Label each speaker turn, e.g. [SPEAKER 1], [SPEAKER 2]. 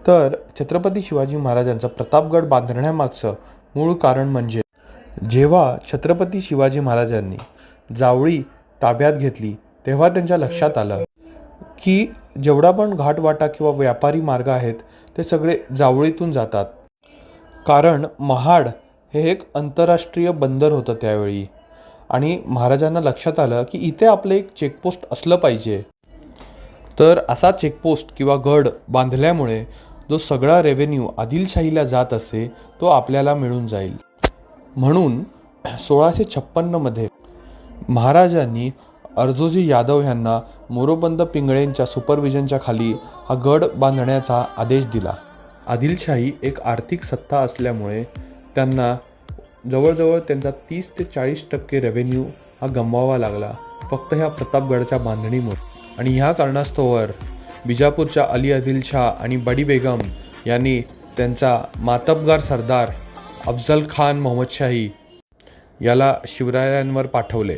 [SPEAKER 1] तर छत्रपती शिवाजी महाराजांचा प्रतापगड बांधण्यामागचं मूळ कारण म्हणजे जेव्हा छत्रपती शिवाजी महाराजांनी जावळी ताब्यात घेतली तेव्हा त्यांच्या लक्षात आलं की जेवढा पण घाटवाटा किंवा व्यापारी मार्ग आहेत ते सगळे जावळीतून जातात. कारण महाड हे एक आंतरराष्ट्रीय बंदर होतं त्यावेळी आणि महाराजांना लक्षात आलं की इथे आपलं एक चेकपोस्ट असलं पाहिजे. तर असा चेकपोस्ट किंवा गड बांधल्यामुळे जो सगळा रेव्हेन्यू आदिलशाहीला जात असे तो आपल्याला मिळून जाईल. म्हणून 1656मध्ये महाराजांनी अर्जोजी यादव यांना मोरोपंत पिंगळेंच्या सुपरविजनच्या खाली हा गड बांधण्याचा आदेश दिला. आदिलशाही एक आर्थिक सत्ता असल्यामुळे त्यांना जवळजवळ त्यांचा 30 ते 40% रेव्हेन्यू हा गमवावा लागला फक्त ह्या प्रतापगडच्या बांधणीमुळे. आणि ह्या कारणास्तवावर बिजापूरच्या अली आदिल शाह आणि बडी बेगम यांनी त्यांचा मातबगार सरदार अफजल खान मोहम्मद शाही याला शिवरायांवर पाठवले.